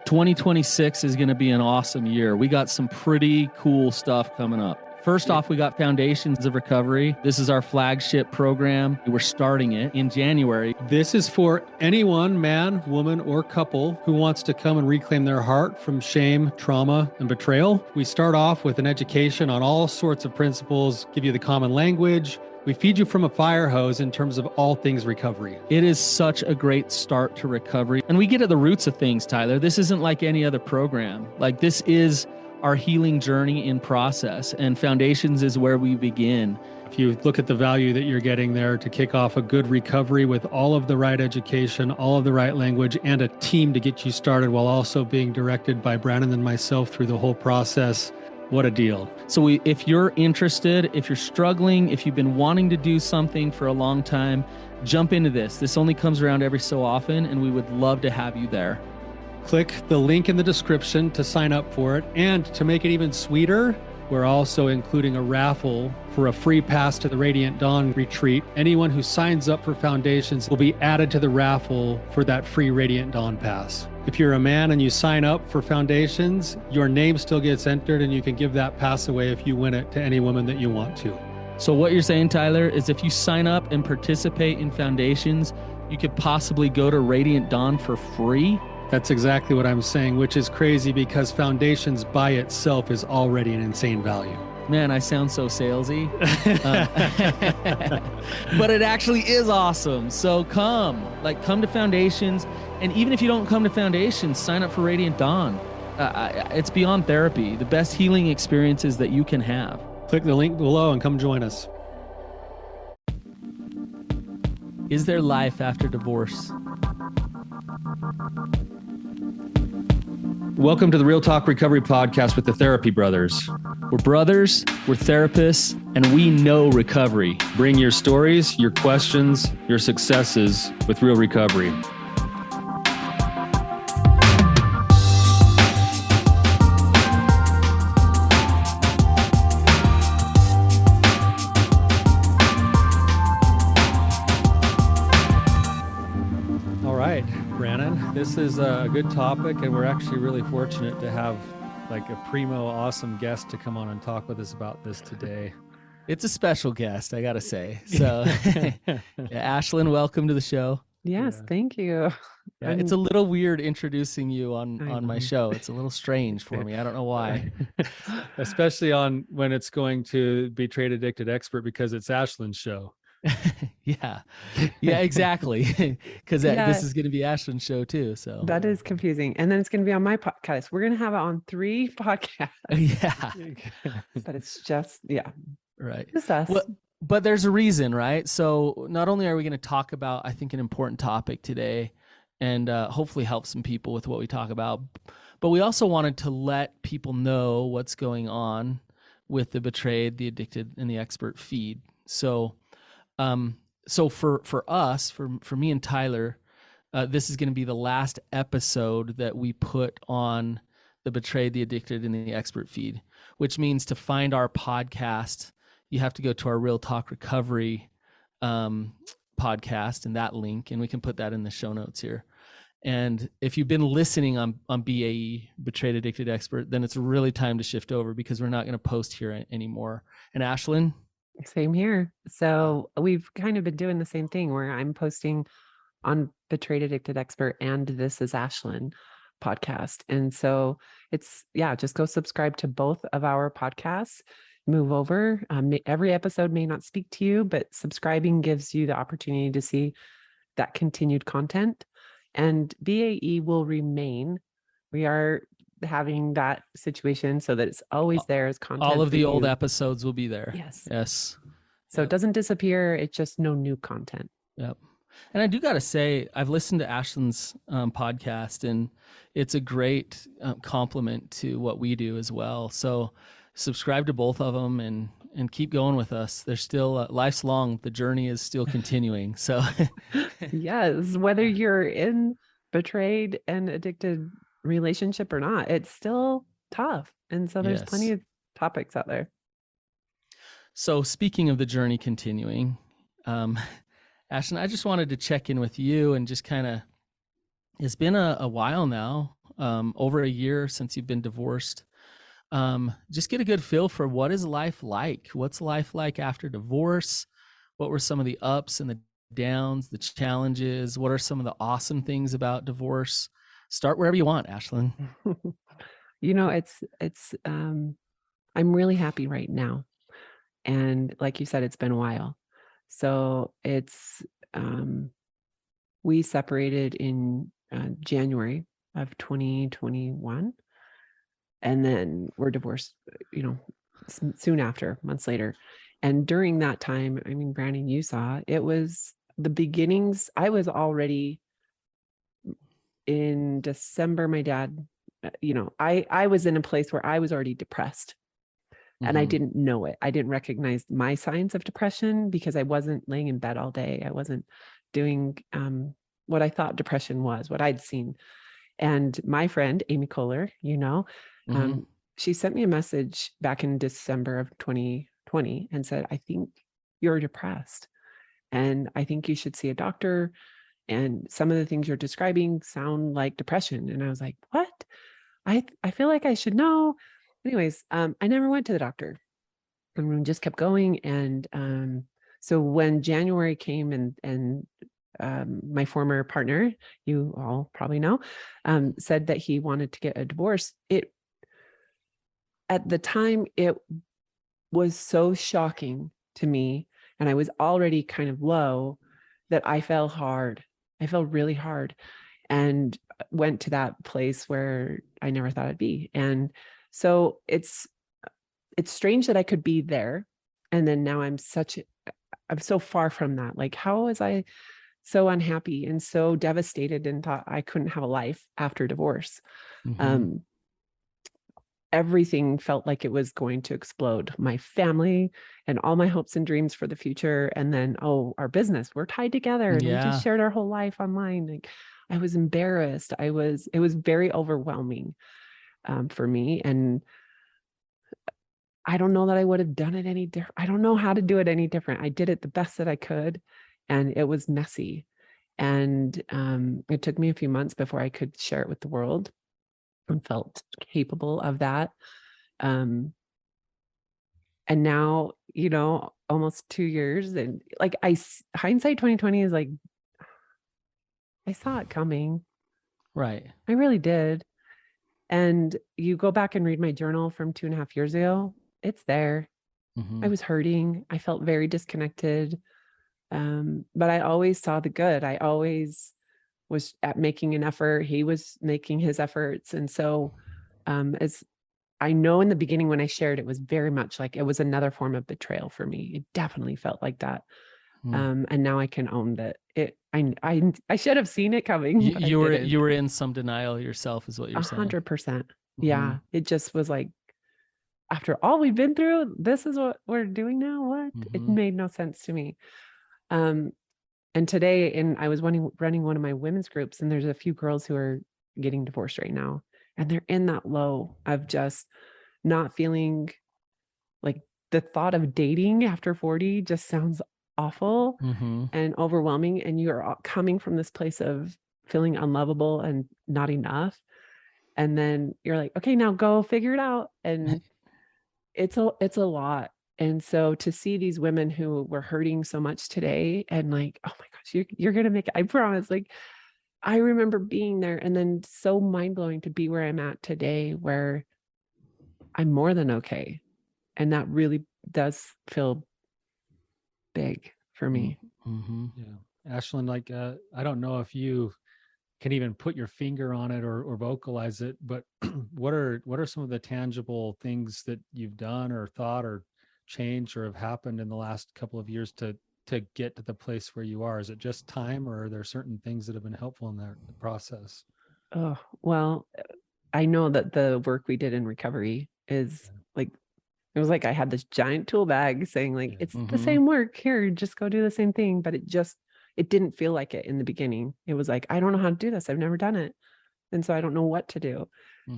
2026 is going to be an awesome year. We got some pretty cool stuff coming up. First off, we got Foundations of Recovery. This is our flagship program. We're starting it in January. This is for anyone, man, woman, or couple who wants to come and reclaim their heart from shame, trauma, and betrayal. We start off with an education on all sorts of principles, give you the common language. We feed you from a fire hose in terms of all things recovery. It is such a great start to recovery. And we get at the roots of things, Tyler. This isn't like any other program. Like, this is our healing journey in process, and Foundations is where we begin. If you look at the value that you're getting there to kick off a good recovery with all of the right education, all of the right language, and a team to get you started while also being directed by Brannon and myself through the whole process, what a deal. So if you're interested, if you're struggling, if you've been wanting to do something for a long time, jump into this. This only comes around every so often, and we would love to have you there. Click the link in the description to sign up for it. And to make it even sweeter, we're also including a raffle for a free pass to the Radiant Dawn retreat. Anyone who signs up for Foundations will be added to the raffle for that free Radiant Dawn pass. If you're a man and you sign up for Foundations, your name still gets entered, and you can give that pass away if you win it to any woman that you want to. So what you're saying, Tyler, is if you sign up and participate in Foundations, you could possibly go to Radiant Dawn for free? That's exactly what I'm saying, which is crazy because Foundations by itself is already an insane value. Man, I sound so salesy. But it actually is awesome. So come to Foundations. And even if you don't come to Foundations, sign up for Radiant Dawn. It's beyond therapy, the best healing experiences that you can have. Click the link below and come join us. Is there life after divorce? Welcome to the Real Talk Recovery Podcast with the Therapy Brothers. We're brothers, we're therapists, and we know recovery. Bring your stories, your questions, your successes with real recovery. Brannon, this is a good topic, and we're actually really fortunate to have like a primo awesome guest to come on and talk with us about this today. It's a special guest, I gotta say. So Ashlynn, welcome to the show. Yes, thank you. Yeah, it's a little weird introducing you on my show. It's a little strange for me. I don't know why. Especially on when it's going to be Trade Addicted Expert, because it's Ashlynn's show. Yeah, exactly. Because this is going to be Ashlynn's show too. So that is confusing. And then it's going to be on my podcast. We're going to have it on 3 podcasts. Yeah. But it's just, right. Just us. Well, but there's a reason, right? So not only are we going to talk about, I think, an important topic today and hopefully help some people with what we talk about, but we also wanted to let people know what's going on with the Betrayed, the Addicted, and the Expert feed. So for us, for me and Tyler, this is going to be the last episode that we put on the Betrayed, the Addicted, and the Expert feed, which means to find our podcast, you have to go to our Real Talk Recovery podcast and that link, and we can put that in the show notes here. And if you've been listening on BAE, Betrayed, Addicted, Expert, then it's really time to shift over because we're not going to post here anymore. And Ashlynn? Same here. So we've kind of been doing the same thing where I'm posting on Betrayed, Addicted, Expert and This Is Ashlynn podcast. And so it's, just go subscribe to both of our podcasts, move over. Every episode may not speak to you, but subscribing gives you the opportunity to see that continued content. And BAE will remain. We are having that situation so that it's always there as content. All of the old episodes will be there. Yes. So it doesn't disappear. It's just no new content. Yep. And I do got to say, I've listened to Ashlynn's podcast, and it's a great compliment to what we do as well. So subscribe to both of them and keep going with us. There's still life's long. The journey is still continuing. So yes, whether you're in Betrayed and Addicted relationship or not, it's still tough. And so there's plenty of topics out there. So speaking of the journey continuing, Ashlynn, I just wanted to check in with you and just kind of, it's been a while now. over a year since you've been divorced. Just get a good feel for what is life like? What's life like after divorce? What were some of the ups and the downs, the challenges? What are some of the awesome things about divorce? Start wherever you want, Ashlynn. I'm really happy right now. And like you said, it's been a while. So we separated in January of 2021. And then we're divorced, soon after, months later. And during that time, I mean, Brannon, you saw, it was the beginnings. I was already in December, my dad, I was in a place where I was already depressed. And I didn't know it. I didn't recognize my signs of depression because I wasn't laying in bed all day. I wasn't doing what I thought depression was, what I'd seen. And my friend, Amy Kohler, she sent me a message back in December of 2020 and said, I think you're depressed and I think you should see a doctor. And some of the things you're describing sound like depression. And I was like, what? I feel like I should know. Anyways, I never went to the doctor. And just kept going. And so when January came and my former partner, you all probably know, said that he wanted to get a divorce, at the time, it was so shocking to me. And I was already kind of low that I fell hard. I fell really hard and went to that place where I never thought I'd be. And so it's strange that I could be there. And then now I'm so far from that. Like, how was I so unhappy and so devastated and thought I couldn't have a life after divorce? Everything felt like it was going to explode. My family and all my hopes and dreams for the future. And then, our business, we're tied together and we just shared our whole life online. Like, I was embarrassed. It was very overwhelming for me. And I don't know that I would have done it any different. I don't know how to do it any different. I did it the best that I could, and it was messy. And it took me a few months before I could share it with the world and felt capable of that. And now, almost 2 years, and like hindsight 2020 is like, I saw it coming. Right. I really did. And you go back and read my journal from 2.5 years ago, it's there. I was hurting. I felt very disconnected. But I always saw the good. I always was at making an effort. He was making his efforts. And so, as I know in the beginning when I shared, it was very much like it was another form of betrayal for me. It definitely felt like that. And now I can own that I should have seen it coming. You were in some denial yourself, is what you're saying. 100%. Yeah. It just was like, after all we've been through, this is what we're doing now. What? It made no sense to me. And today, I was running one of my women's groups, and there's a few girls who are getting divorced right now, and they're in that low of just not feeling like the thought of dating after 40 just sounds awful and overwhelming. And you're coming from this place of feeling unlovable and not enough. And then you're like, okay, now go figure it out. And it's a lot. And so to see these women who were hurting so much today and like, oh my gosh, you're going to make it. I promise. Like, I remember being there, and then so mind blowing to be where I'm at today, where I'm more than okay. And that really does feel big for me. Yeah. Ashlynn, like, I don't know if you can even put your finger on it or vocalize it, but what are some of the tangible things that you've done or thought or changed or have happened in the last couple of years to get to the place where you are? Is it just time, or are there certain things that have been helpful in that process? Oh, well, I know that the work we did in recovery is like, it was like I had this giant tool bag saying like, it's the same work here, just go do the same thing. But it didn't feel like it in the beginning. It was like, I don't know how to do this. I've never done it. And so I don't know what to do.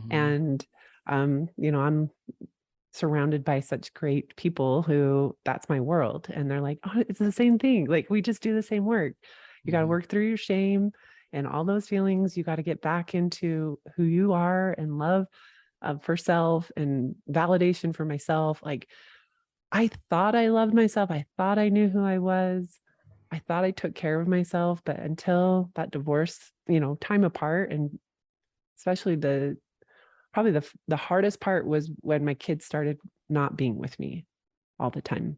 And, I'm surrounded by such great people who that's my world. And they're like, oh, it's the same thing. Like, we just do the same work. You got to work through your shame. and all those feelings. You got to get back into who you are and love for self and validation for myself. Like, I thought I loved myself. I thought I knew who I was. I thought I took care of myself, but until that divorce, time apart, and especially probably the hardest part was when my kids started not being with me all the time.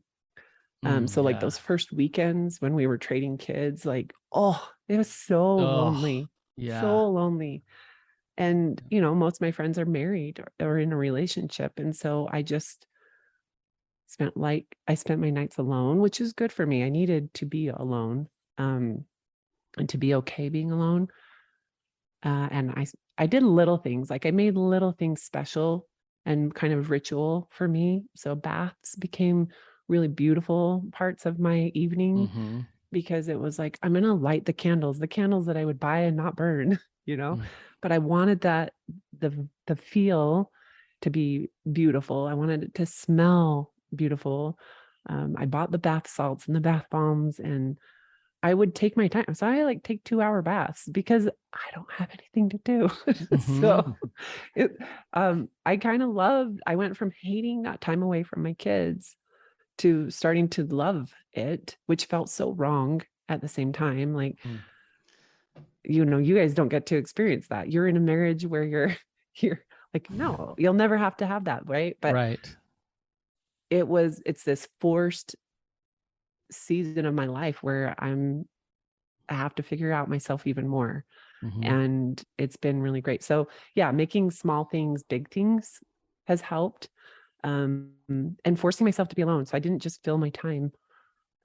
So like those first weekends when we were trading kids, like, oh, it was so lonely, so lonely. And, most of my friends are married or in a relationship. And so I just spent my nights alone, which is good for me. I needed to be alone, and to be okay being alone. And I did little things, like I made little things special and kind of ritual for me. So baths became really beautiful parts of my evening, because it was like, I'm going to light the candles that I would buy and not burn, but I wanted the feel to be beautiful. I wanted it to smell beautiful. I bought the bath salts and the bath bombs, and I would take my time. So I take 2-hour baths because I don't have anything to do. So I went from hating that time away from my kids to starting to love it, which felt so wrong at the same time. Like, you guys don't get to experience that. You're in a marriage where you're like, no, you'll never have to have that. Right. But right. It's this forced season of my life where I have to figure out myself even more. And it's been really great. So yeah, making small things, big things has helped. And forcing myself to be alone. So I didn't just fill my time.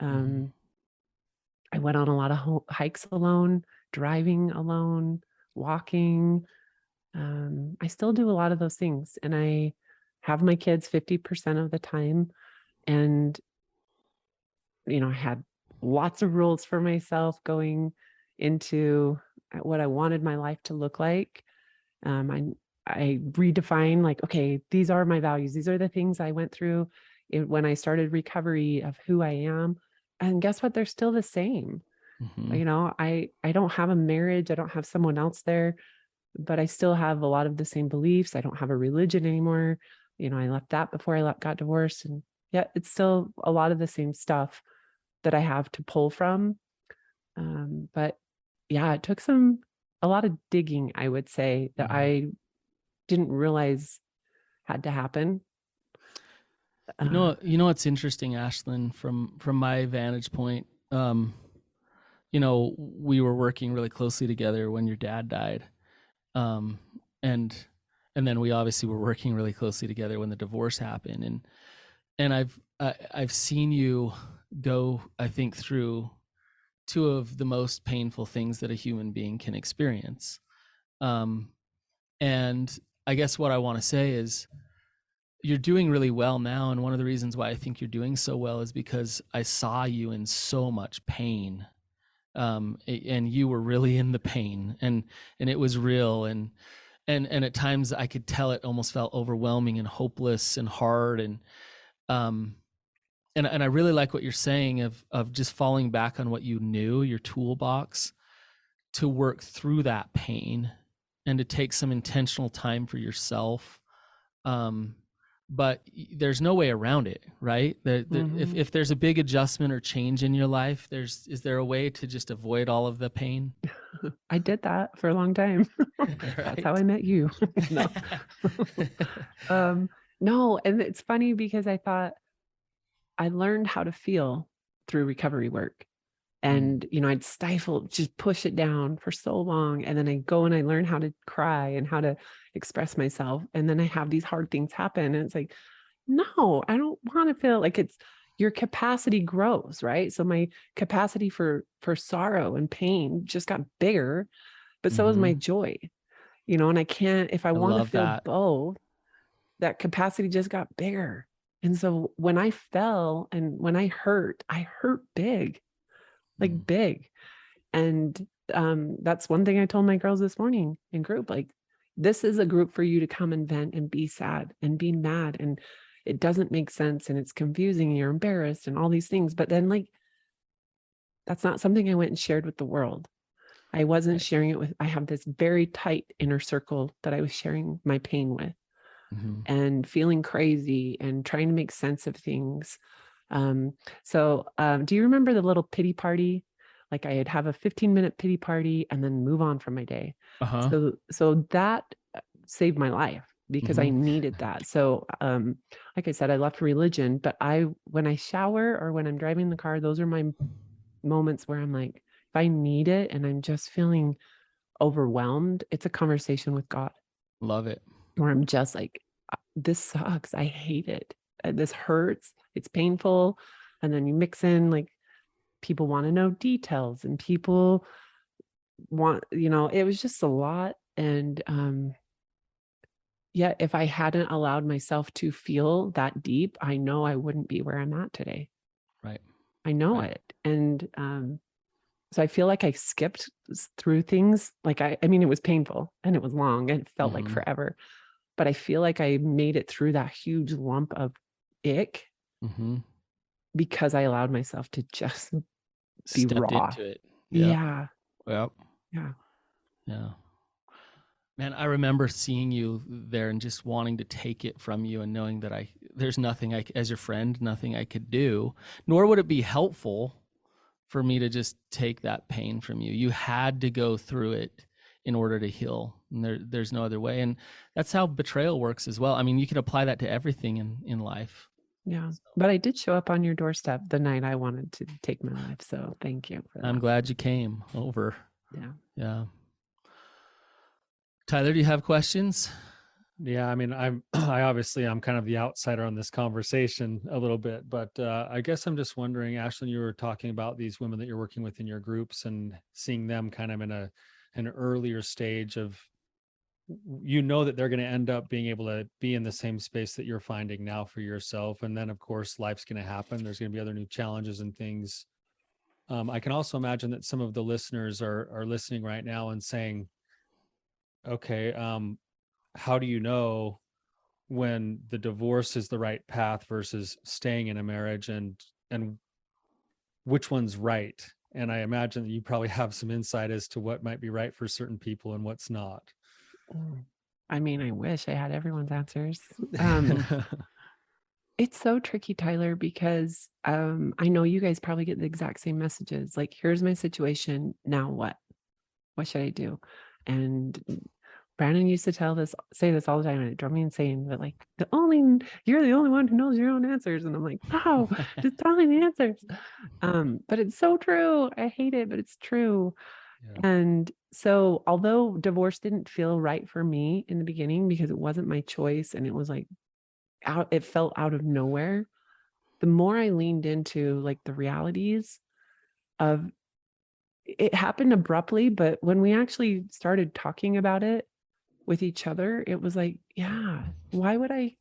I went on a lot of hikes alone, driving alone, walking. I still do a lot of those things, and I have my kids 50% of the time. And, I had lots of rules for myself going into what I wanted my life to look like. I redefine, like, okay, these are my values. These are the things I went through when I started recovery of who I am. And guess what? They're still the same. I don't have a marriage. I don't have someone else there, but I still have a lot of the same beliefs. I don't have a religion anymore. I left that before I got divorced. And yeah, it's still a lot of the same stuff that I have to pull from. But yeah, it took a lot of digging, I would say, that I didn't realize had to happen. You know what's interesting, Ashlynn, from my vantage point. We were working really closely together when your dad died, and then we obviously were working really closely together when the divorce happened. And I've seen you go, I think, through two of the most painful things that a human being can experience. And I guess what I want to say is, you're doing really well now. And one of the reasons why I think you're doing so well is because I saw you in so much pain. And you were really in the pain, and it was real. And at times I could tell it almost felt overwhelming and hopeless and hard. And I really like what you're saying of just falling back on what you knew, your toolbox, to work through that pain and to take some intentional time for yourself. But there's no way around it, right? If there's a big adjustment or change in your life, is there a way to just avoid all of the pain? I did that for a long time. That's how I met you. No. No, and it's funny because I thought I learned how to feel through recovery work. And, I'd stifle, just push it down for so long. And then I go and I learn how to cry and how to express myself. And then I have these hard things happen. And it's like, no, I don't want to feel like your capacity grows, right? So my capacity for sorrow and pain just got bigger, but so is my joy, and I can't, if I want to feel both, that capacity just got bigger. And so when I fell and when I hurt big. Like big. And that's one thing I told my girls this morning in group, like, this is a group for you to come and vent and be sad and be mad. And it doesn't make sense. And it's confusing. And you're embarrassed and all these things. But then, like, that's not something I went and shared with the world. I wasn't Right. sharing it with, I have this very tight inner circle that I was sharing my pain with, and feeling crazy and trying to make sense of things. Do you remember the little pity party? Like I'd have a 15-minute pity party and then move on from my day. Uh-huh. So that saved my life because I needed that. So, like I said, I left religion, but when I shower or when I'm driving the car, those are my moments where I'm like, if I need it and I'm just feeling overwhelmed, it's a conversation with God Love it. where I'm just like, this sucks. I hate it. This hurts. It's painful. And then you mix in like people want to know details and people want, it was just a lot. And yeah, if I hadn't allowed myself to feel that deep, I know I wouldn't be where I'm at today. Right. I know Right. it. And so I feel like I skipped through things. Like I mean, it was painful and it was long and it felt like forever, but I feel like I made it through that huge lump of ick because I allowed myself to just be Stepped raw. into it. Yeah. Yep. Yeah. Yeah. Man, I remember seeing you there and just wanting to take it from you and knowing that there's nothing as your friend, nothing I could do, nor would it be helpful for me to just take that pain from you. You had to go through it in order to heal. And there's no other way. And that's how betrayal works as well. I mean, you can apply that to everything in life. Yeah. But I did show up on your doorstep the night I wanted to take my life. So thank you for that. I'm glad you came over. Yeah. Yeah. Tyler, do you have questions? Yeah, I mean, I'm kind of the outsider on this conversation a little bit, but I guess I'm just wondering, Ashlynn, you were talking about these women that you're working with in your groups and seeing them kind of in an earlier stage of, that they're going to end up being able to be in the same space that you're finding now for yourself. And then of course, life's going to happen. There's going to be other new challenges and things. I can also imagine that some of the listeners are listening right now and saying, okay, how do you know when the divorce is the right path versus staying in a marriage, and which one's right? And I imagine that you probably have some insight as to what might be right for certain people and what's not. I mean, I wish I had everyone's answers. It's so tricky, Tyler, because I know you guys probably get the exact same messages. Like, here's my situation. Now what? What should I do? And Brannon used to say this all the time, and it drove me insane. But like, you're the only one who knows your own answers. And I'm like, wow, just tell me the answers. But it's so true. I hate it, but it's true. Yeah. And so, although divorce didn't feel right for me in the beginning because it wasn't my choice, and it was like it felt out of nowhere, the more I leaned into like the realities of it happened abruptly, but when we actually started talking about it with each other, it was like, yeah, why would I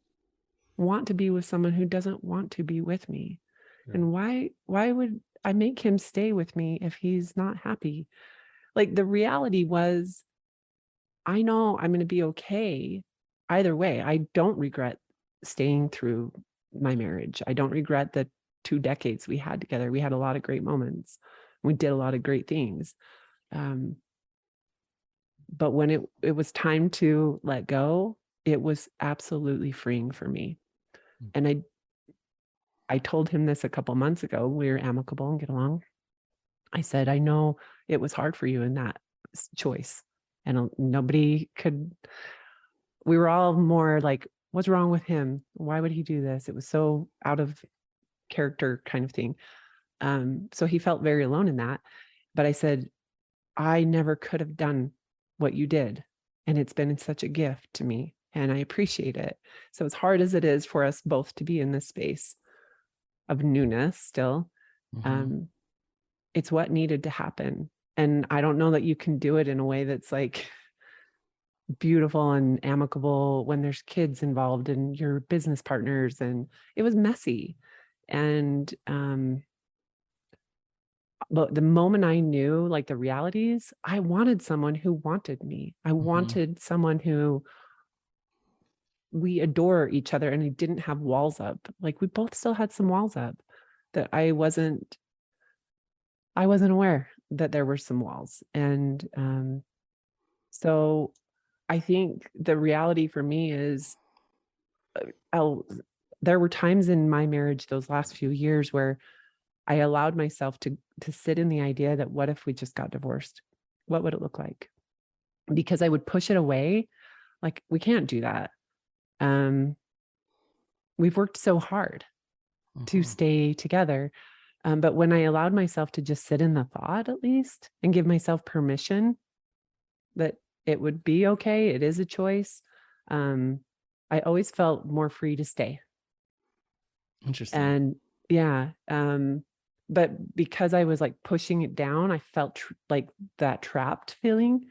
want to be with someone who doesn't want to be with me? Yeah. And why would I make him stay with me if he's not happy? Like, the reality was, I know I'm going to be okay either way. I don't regret staying through my marriage. I don't regret the 2 decades we had together. We had a lot of great moments. We did a lot of great things. But when it was time to let go, it was absolutely freeing for me. And I told him this a couple months ago. We were amicable and get along. I said, I know it was hard for you in that choice. And we were all more like, what's wrong with him? Why would he do this? It was so out of character kind of thing. So he felt very alone in that. But I said, I never could have done what you did. And it's been such a gift to me, and I appreciate it. So as hard as it is for us both to be in this space of newness still, it's what needed to happen. And I don't know that you can do it in a way that's like beautiful and amicable when there's kids involved and your business partners, and it was messy. And but the moment I knew like the realities, I wanted someone who wanted me. I wanted someone who we adore each other, and I didn't have walls up. Like, we both still had some walls up that I wasn't aware that there were some walls. And so I think the reality for me is there were times in my marriage those last few years where I allowed myself to sit in the idea that what if we just got divorced? What would it look like? Because I would push it away. Like, we can't do that. We've worked so hard to stay together. But when I allowed myself to just sit in the thought, at least, and give myself permission that it would be okay, it is a choice, I always felt more free to stay. Interesting. And yeah, but because I was like pushing it down, I felt like that trapped feeling.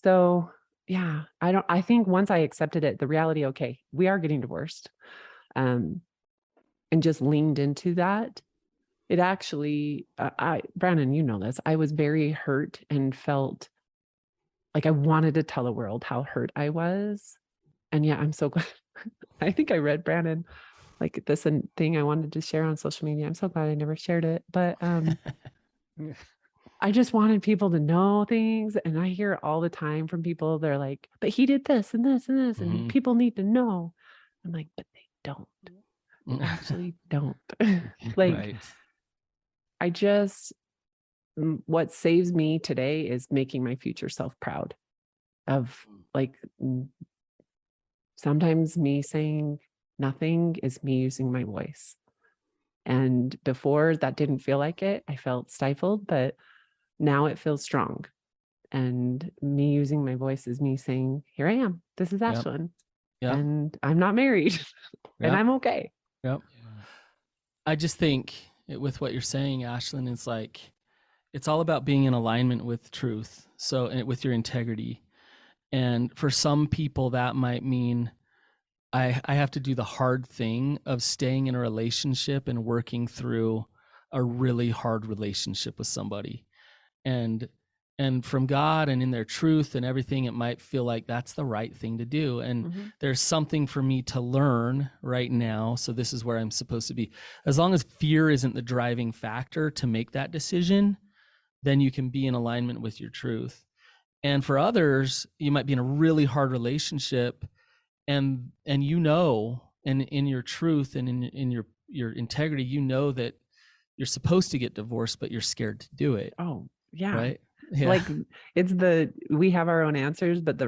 So yeah, I think once I accepted it, the reality, okay, we are getting divorced, and just leaned into that, it actually, Brannon, you know this, I was very hurt and felt like I wanted to tell the world how hurt I was. And yeah, I'm so glad. I think I read Brannon like this thing I wanted to share on social media. I'm so glad I never shared it, but I just wanted people to know things. And I hear it all the time from people. They're like, but he did this and this and this, and people need to know. I'm like, but they don't. They actually don't. Like, right. I just, what saves me today is making my future self proud of, like, sometimes me saying nothing is me using my voice. And before, that didn't feel like it. I felt stifled, but now it feels strong. And me using my voice is me saying, here I am. This is Ashlynn. Yep. And I'm not married. And I'm okay. Yep. I just think with what you're saying, Ashlynn, it's like, it's all about being in alignment with truth. So with your integrity. And for some people that might mean I have to do the hard thing of staying in a relationship and working through a really hard relationship with somebody. And from God and in their truth and everything, it might feel like that's the right thing to do. And there's something for me to learn right now. So this is where I'm supposed to be. As long as fear isn't the driving factor to make that decision, then you can be in alignment with your truth. And for others, you might be in a really hard relationship, and you know, and in your truth and in your integrity, you know that you're supposed to get divorced, but you're scared to do it. Oh, yeah. Right. Yeah. Like, it's we have our own answers, but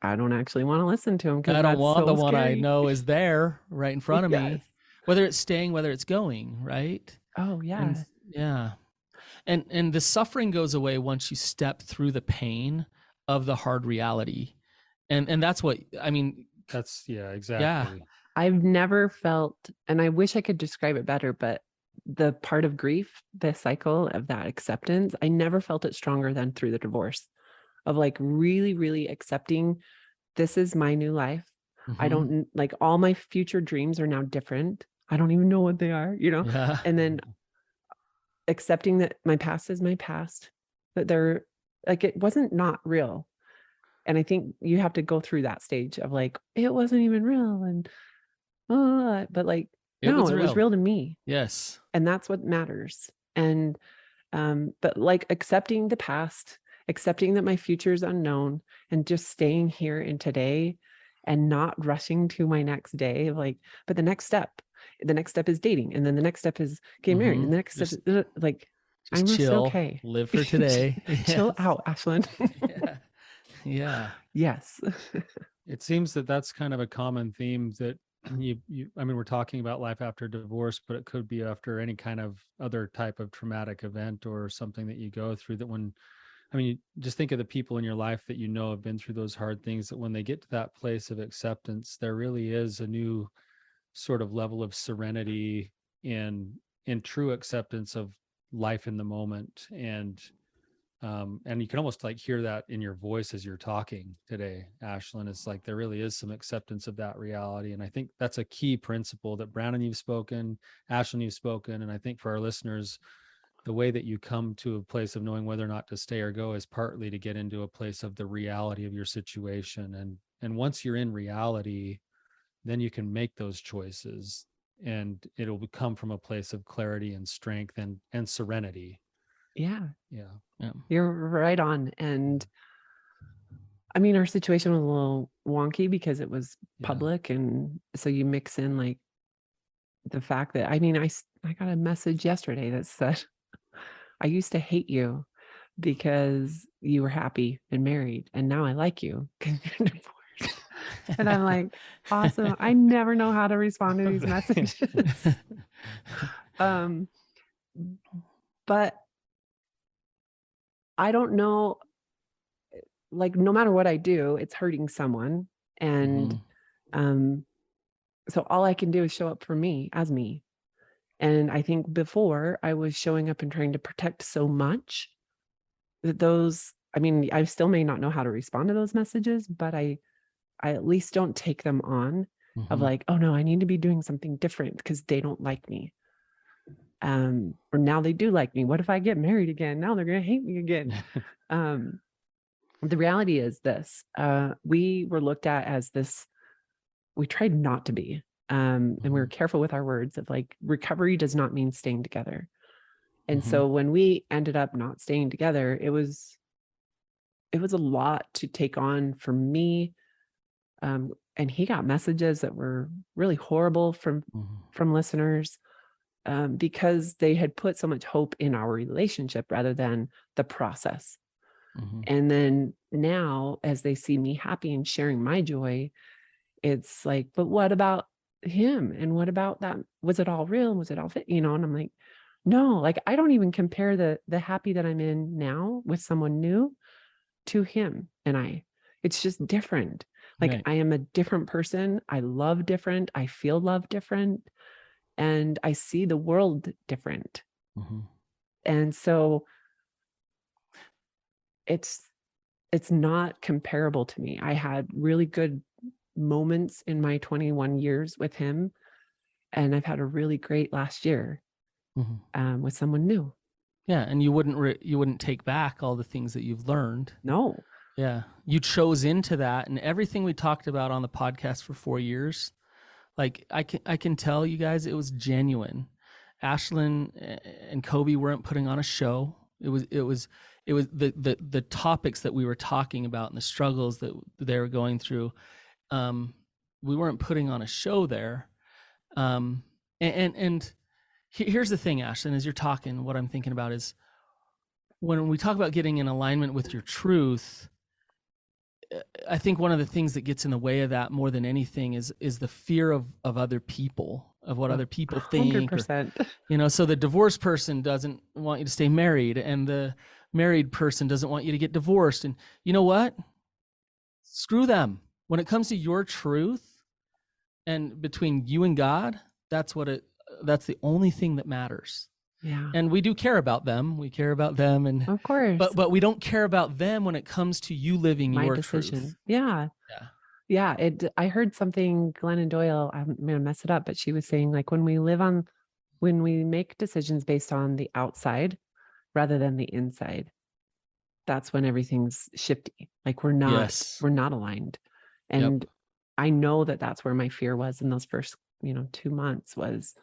I don't actually want to listen to them because I don't want so the one scary. I know is there right in front of me, whether it's staying, whether it's going, right? Oh yeah. And the suffering goes away once you step through the pain of the hard reality. And that's what, I mean, that's, yeah, exactly. Yeah. I've never felt, and I wish I could describe it better, but the part of grief, the cycle of that acceptance, I never felt it stronger than through the divorce, of like really, really accepting this is my new life. I don't, like, all my future dreams are now different. I don't even know what they are, Yeah. And then accepting that my past is my past, that they're like, it wasn't not real. And I think you have to go through that stage of like, it wasn't even real. And, but like, it was real to me. Yes. And that's what matters. And, but like accepting the past, accepting that my future is unknown, and just staying here in today and not rushing to my next day. Like, but the next step is dating. And then the next step is getting married. And the next step is like, I'm just chill, okay. Live for today. Chill out, Ashlynn. Yeah. Yes. It seems that that's kind of a common theme that I mean, we're talking about life after divorce, but it could be after any kind of other type of traumatic event or something that you go through, that when, I mean, just think of the people in your life that have been through those hard things, that when they get to that place of acceptance, there really is a new sort of level of serenity in true acceptance of life in the moment. And you can almost like hear that in your voice as you're talking today, Ashlynn. It's like there really is some acceptance of that reality. And I think that's a key principle that Brannon, you've spoken, Ashlynn, you've spoken. And I think for our listeners, the way that you come to a place of knowing whether or not to stay or go is partly to get into a place of the reality of your situation. And once you're in reality, then you can make those choices. and it'll come from a place of clarity and strength and serenity. Yeah. Yeah. You're right on. And I mean, our situation was a little wonky because it was public. And so you mix in like the fact that, I mean, I got a message yesterday that said, I used to hate you because you were happy and married, and now I like you because you're divorced. And I'm like, awesome. I never know how to respond to these messages. But I don't know, like, no matter what I do, it's hurting someone. And so all I can do is show up for me as me. And I think before I was showing up and trying to protect so much that I mean, I still may not know how to respond to those messages, but I at least don't take them on of like, oh no, I need to be doing something different because they don't like me. Or now they do like me. What if I get married again? Now they're going to hate me again. The reality is this, we were looked at as this, we tried not to be, and we were careful with our words of like, recovery does not mean staying together. And so when we ended up not staying together, it was a lot to take on for me. And he got messages that were really horrible from listeners, because they had put so much hope in our relationship rather than the process. And then now, as they see me happy and sharing my joy, it's like, but what about him? And what about that? Was it all real? Was it all fit? And I'm like, no, like, I don't even compare the happy that I'm in now with someone new to him. And it's just different. Like, right. I am a different person. I love different. I feel love different. And I see the world different. And so it's not comparable to me. I had really good moments in my 21 years with him. And I've had a really great last year with someone new. Yeah. And you wouldn't take back all the things that you've learned. No. Yeah. You chose into that, and everything we talked about on the podcast for 4 years, like I can tell you guys, it was genuine. Ashlynn and Kobe weren't putting on a show. It was the topics that we were talking about and the struggles that they were going through. We weren't putting on a show there. And here's the thing, Ashlynn, as you're talking, what I'm thinking about is when we talk about getting in alignment with your truth, I think one of the things that gets in the way of that more than anything is the fear of other people, of what other people think. 100%. Or, so the divorced person doesn't want you to stay married, and the married person doesn't want you to get divorced. And you know what? Screw them. When it comes to your truth and between you and God, that's the only thing that matters. Yeah. And we do care about them. We care about them, and of course, but we don't care about them when it comes to you living your decision. Truth. Yeah. I heard something, Glennon Doyle, I'm going to mess it up, but she was saying, like, when we make decisions based on the outside rather than the inside, that's when everything's shifty. Like, we're not aligned. And I know that that's where my fear was in those first, 2 months, was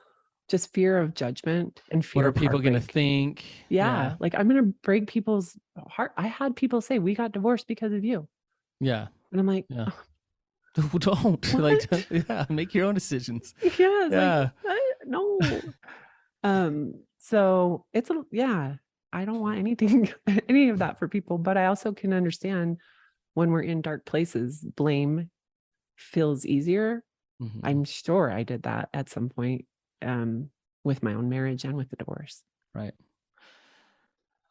just fear of judgment and fear. What are people going to think? Yeah. Like, I'm going to break people's heart. I had people say, we got divorced because of you. Yeah. And I'm like, don't like, make your own decisions. Yeah. Like, no. So it's I don't want any of that for people, but I also can understand when we're in dark places, blame feels easier. I'm sure I did that at some point, with my own marriage and with the divorce. Right.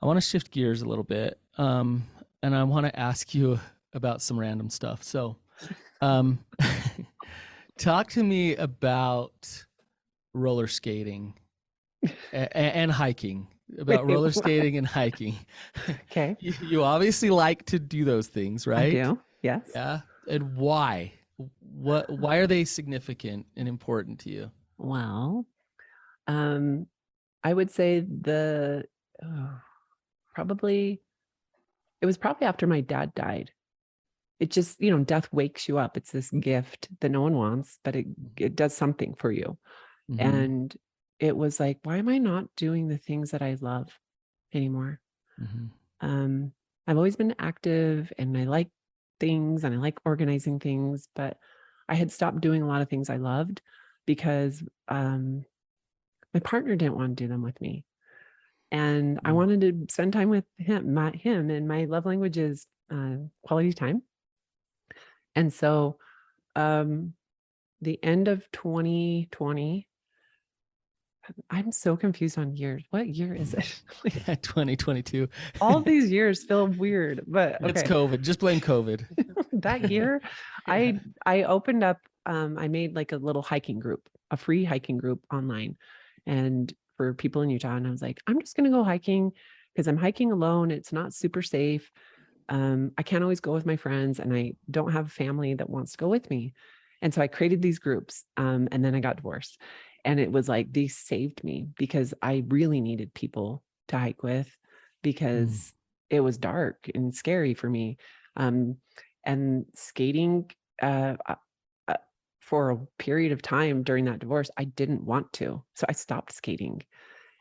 I want to shift gears a little bit. And I want to ask you about some random stuff. So, talk to me about roller skating and hiking, about roller skating and hiking. Okay. You obviously like to do those things, right? I do. Yes. Yeah. And why? Why are they significant and important to you? Well, I would say it was probably after my dad died. It just, death wakes you up. It's this gift that no one wants, but it does something for you. Mm-hmm. And it was like, why am I not doing the things that I love anymore? Mm-hmm. I've always been active and I like things and I like organizing things, but I had stopped doing a lot of things I loved because my partner didn't want to do them with me. And I wanted to spend time with him, and my love language is quality time. And so the end of 2020, I'm so confused on years. What year is it? 2022. All these years feel weird, but It's okay. COVID. Just blame COVID. That year, I opened up, I made like a little hiking group, a free hiking group online, and for people in Utah. And I was like, I'm just gonna go hiking because I'm hiking alone. It's not super safe. I can't always go with my friends, and I don't have family that wants to go with me. And so I created these groups, and then I got divorced. And it was like these saved me because I really needed people to hike with because it was dark and scary for me. And skating for a period of time during that divorce, I didn't want to. So I stopped skating.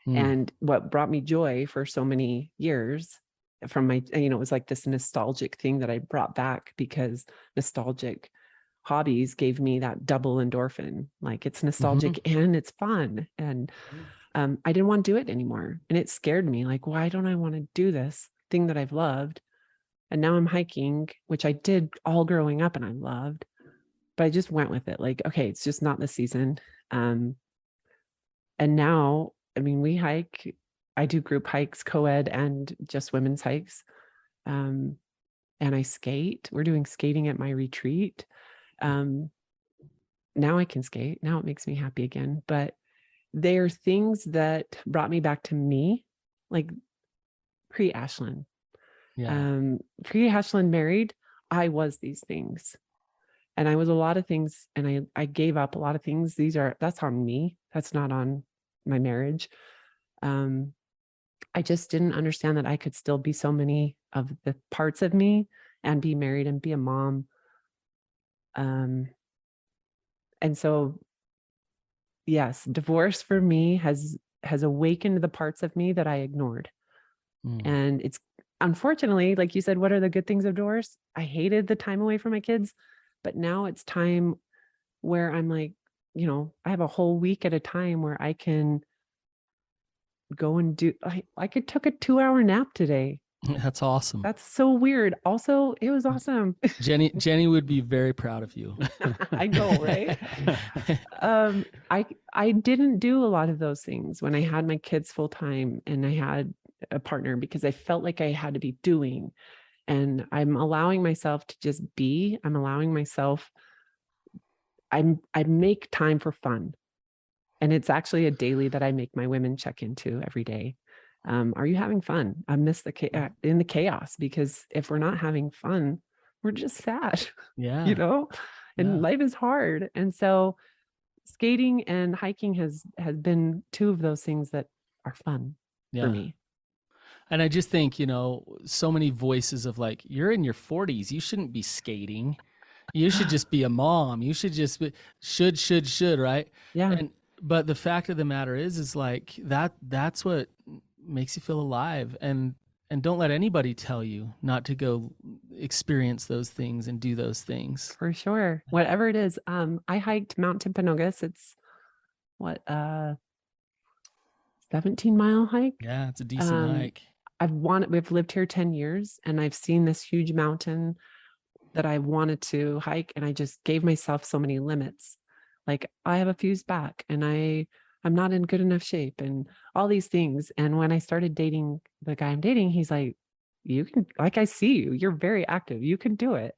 And what brought me joy for so many years from my, it was like this nostalgic thing that I brought back because nostalgic hobbies gave me that double endorphin. Like it's nostalgic and it's fun. And I didn't want to do it anymore. And it scared me. Like, why don't I want to do this thing that I've loved? And now I'm hiking, which I did all growing up and I loved, but I just went with it. Like, okay, it's just not the season. And now, I mean, we hike, I do group hikes, co-ed and just women's hikes. And I skate. We're doing skating at my retreat. Now I can skate. Now it makes me happy again. But they are things that brought me back to me, like pre-Ashlynn. Yeah. Pre-Ashlynn married, I was these things. And I was a lot of things, and I gave up a lot of things. That's on me. That's not on my marriage. I just didn't understand that I could still be so many of the parts of me and be married and be a mom. And so, yes, divorce for me has awakened the parts of me that I ignored. And it's unfortunately, like you said, what are the good things of divorce? I hated the time away from my kids, but now it's time where I'm like, I have a whole week at a time where I can go and do, I could took a 2-hour nap today. That's awesome. That's so weird. Also, it was awesome. Jenny would be very proud of you. I know, right? I didn't do a lot of those things when I had my kids full time and I had a partner because I felt like I had to be doing, and I'm allowing myself to just be. I'm allowing myself. I make time for fun, and it's actually a daily that I make my women check into every day. Are you having fun? I miss in the chaos, because if we're not having fun, we're just sad. Yeah. And life is hard. And so skating and hiking has been two of those things that are fun for me. And I just think, so many voices of like, you're in your 40s, you shouldn't be skating. You should just be a mom. You should just be, should, right? Yeah. But the fact of the matter is like that's what makes you feel alive. And don't let anybody tell you not to go experience those things and do those things. For sure. Whatever it is. I hiked Mount Timpanogos. It's 17-mile hike. Yeah, it's a decent hike. We've lived here 10 years and I've seen this huge mountain that I wanted to hike, and I just gave myself so many limits. Like, I have a fused back and I'm not in good enough shape and all these things. And when I started dating the guy I'm dating, he's like, you can, like, I see you, you're very active, you can do it.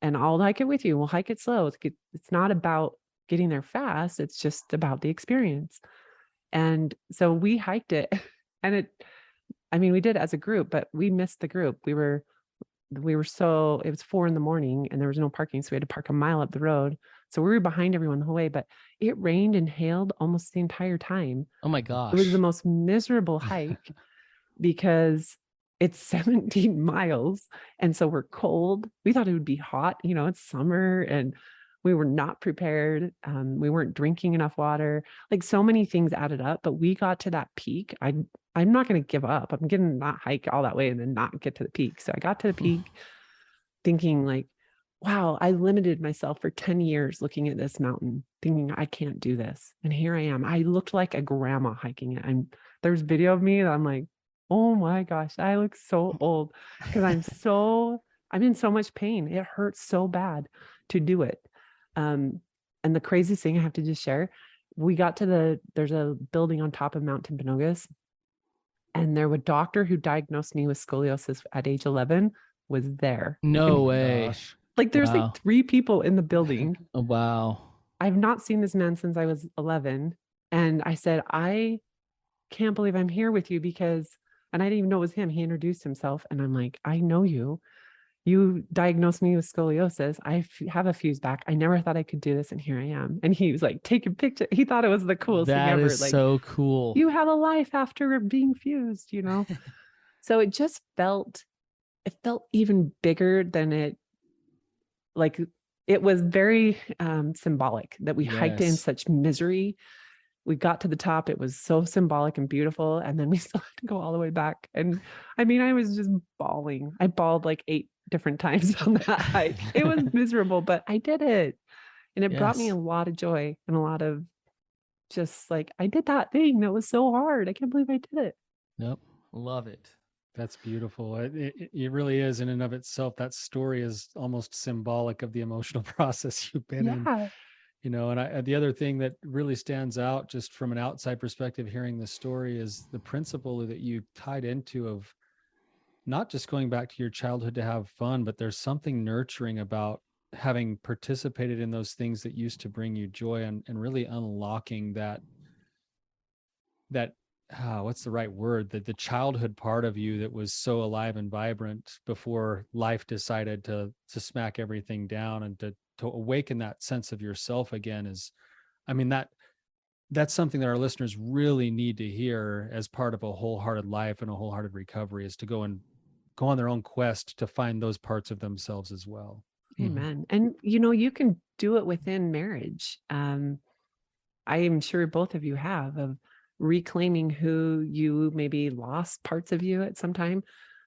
And I'll hike it with you. We'll hike it slow. It's not about getting there fast. It's just about the experience. And so we hiked it, and we did it as a group, but we missed the group. It was 4 a.m. and there was no parking. So we had to park a mile up the road. So we were behind everyone the whole way, but it rained and hailed almost the entire time. Oh my gosh. It was the most miserable hike because it's 17 miles. And so we're cold. We thought it would be hot, it's summer, and We were not prepared. We weren't drinking enough water. Like so many things added up, but we got to that peak. I'm not going to give up. I'm going to not hike all that way and then not get to the peak. So I got to the peak thinking like, wow, I limited myself for 10 years looking at this mountain, thinking I can't do this. And here I am. I looked like a grandma hiking it. There's video of me that I'm like, oh my gosh, I look so old because I'm in so much pain. It hurts so bad to do it. And the craziest thing I have to just share, we got to there's a building on top of Mount Timpanogos, and there was a doctor who diagnosed me with scoliosis at age 11 was there. No way. Gosh. Like there's Wow. like 3 people in the building. Oh, wow. I've not seen this man since I was 11. And I said, I can't believe I'm here with you and I didn't even know it was him. He introduced himself and I'm like, I know you. You diagnosed me with scoliosis. I have a fuse back. I never thought I could do this. And here I am. And he was like, take a picture. He thought it was the coolest thing ever. That is like, so cool. You have a life after being fused, So it just felt even bigger than it. Like it was very symbolic that we hiked in such misery. We got to the top. It was so symbolic and beautiful. And then we still had to go all the way back. And I mean, I was just bawling. I bawled like 8 different times on that hike. It was miserable, but I did it. And it brought me a lot of joy and a lot of just like, I did that thing that was so hard. I can't believe I did it. Yep. Love it. That's beautiful. It really is in and of itself. That story is almost symbolic of the emotional process you've been in. And the other thing that really stands out just from an outside perspective, hearing the story, is the principle that you tied into of not just going back to your childhood to have fun, but there's something nurturing about having participated in those things that used to bring you joy and really unlocking that what's the right word, the childhood part of you that was so alive and vibrant before life decided to smack everything down, and to awaken that sense of yourself again that's something that our listeners really need to hear as part of a wholehearted life and a wholehearted recovery, is to go on their own quest to find those parts of themselves as well. Amen. And you can do it within marriage. I am sure both of you have, of reclaiming who you maybe lost parts of you at some time.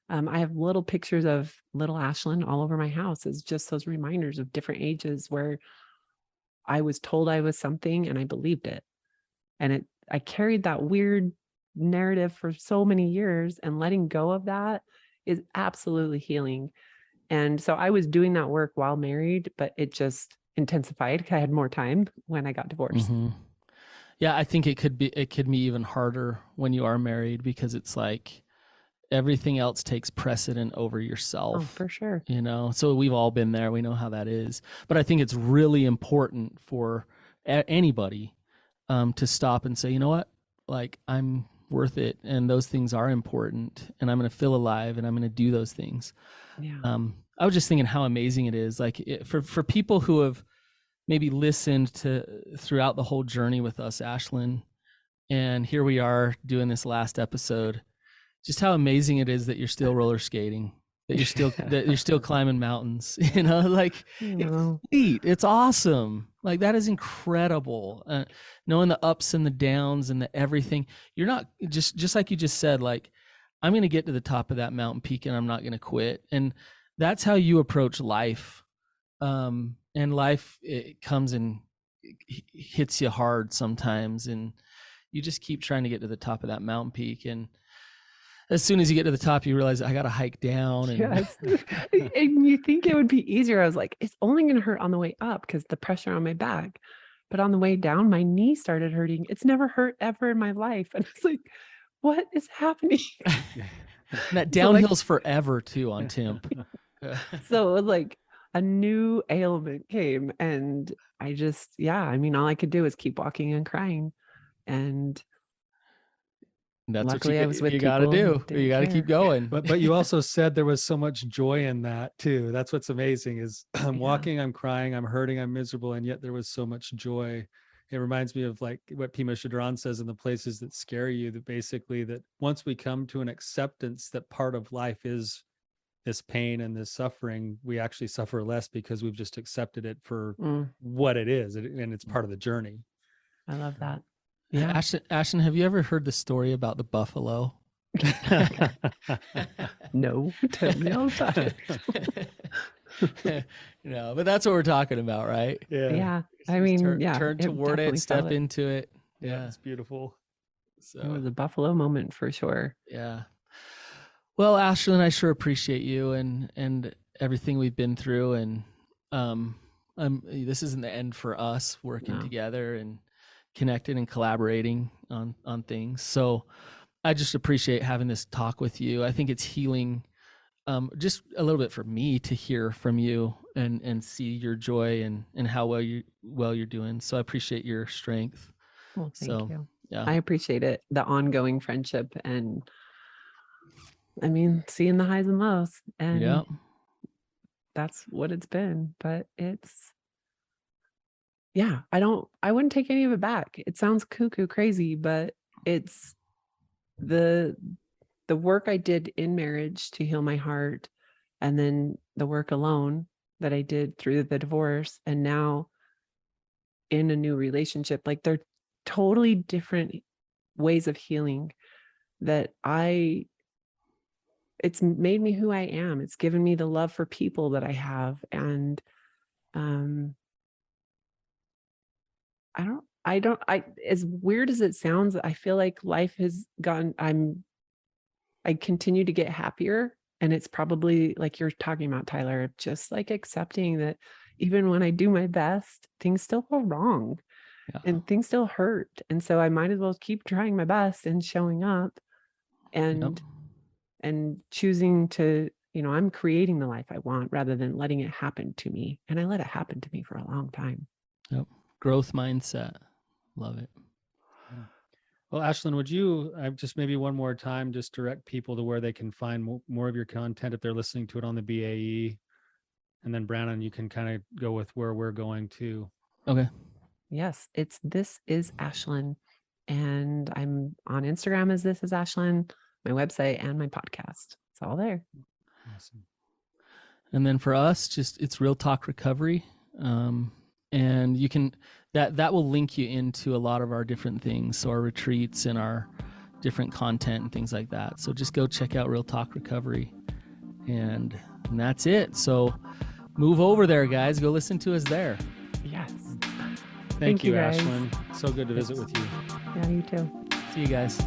I have little pictures of little Ashlynn all over my house as just those reminders of different ages where I was told I was something and I believed it. And I carried that weird narrative for so many years, and letting go of that is absolutely healing. And so I was doing that work while married, but it just intensified because I had more time when I got divorced. Yeah, I think it could be even harder when you are married, because it's like everything else takes precedent over yourself. Oh, for sure. So we've all been there. We know how that is. But I think it's really important for anybody to stop and say, you know what, like I'm worth it. And those things are important, and I'm going to feel alive, and I'm going to do those things. Yeah. I was just thinking how amazing it is. Like for people who have maybe listened to throughout the whole journey with us, Ashlynn, and here we are doing this last episode, just how amazing it is that you're still roller skating, that you're still climbing mountains, like it's neat. It's awesome. Like that is incredible. Knowing the ups and the downs and the everything, you're not just like you just said, like, I'm going to get to the top of that mountain peak and I'm not going to quit. And that's how you approach life. And life, it comes and hits you hard sometimes, and you just keep trying to get to the top of that mountain peak. And as soon as you get to the top, you realize I got to hike down. And yes. And you think it would be easier. I was like, it's only going to hurt on the way up because the pressure on my back. But on the way down, my knee started hurting. It's never hurt ever in my life. And it's like, what is happening? That downhill's forever too on Timp. So it was like a new ailment came, and I just, all I could do was keep walking and crying. And that's luckily what I was with you got to do. You got to keep going. But you also said there was so much joy in that too. That's what's amazing is I'm walking, I'm crying, I'm hurting, I'm miserable. And yet there was so much joy. It reminds me of like what Pima Chadron says in The Places That Scare You, that basically that once we come to an acceptance that part of life is this pain and this suffering, we actually suffer less because we've just accepted it for Mm, what it is, and it's part of the journey. I love that. Yeah. Ashlynn, have you ever heard the story about the buffalo? No, tell me all about it. No, but that's what we're talking about, right? Yeah. I Just mean, turn, yeah. turn toward definitely it, step felt it. into it. Yeah, Yeah. it's beautiful. It was So a buffalo moment for sure. yeah. Well, Ashlynn, I sure appreciate you and everything we've been through, and this isn't the end for us working No. together and connected and collaborating on things. So I just appreciate having this talk with you. I think it's healing, just a little bit for me to hear from you and see your joy and how well you're doing. So I appreciate your strength. Well, thank you. Yeah. I appreciate it. The ongoing friendship, and I mean, seeing the highs and lows, and Yeah. that's what it's been. But it's, yeah, I wouldn't take any of it back. It sounds cuckoo crazy, but it's the work I did in marriage to heal my heart, and then the work alone that I did through the divorce, and now in a new relationship. Like, they're totally different ways of healing that it's made me who I am. It's given me the love for people that I have. And as weird as it sounds, I feel like life has gotten, I continue to get happier. And it's probably like you're talking about, Tyler, just like accepting that even when I do my best, things still go wrong. Yeah. And things still hurt. And so I might as well keep trying my best and showing up and choosing to, I'm creating the life I want rather than letting it happen to me. And I let it happen to me for a long time. Yep. Growth mindset. Love it. Yeah. Well, Ashlynn, would you just maybe one more time just direct people to where they can find more of your content if they're listening to it on the BAE? And then Brannon, you can kind of go with where we're going to. Okay. Yes, This Is Ashlynn. And I'm on Instagram as This Is Ashlynn, my website, and my podcast. It's all there. Awesome. And then for us, it's Real Talk Recovery. And you can, that will link you into a lot of our different things. So our retreats and our different content and things like that. So just go check out Real Talk Recovery. And that's it. So move over there, guys. Go listen to us there. Yes. Thank you, guys. Ashlynn. So good to visit with you. Yeah, you too. See you guys.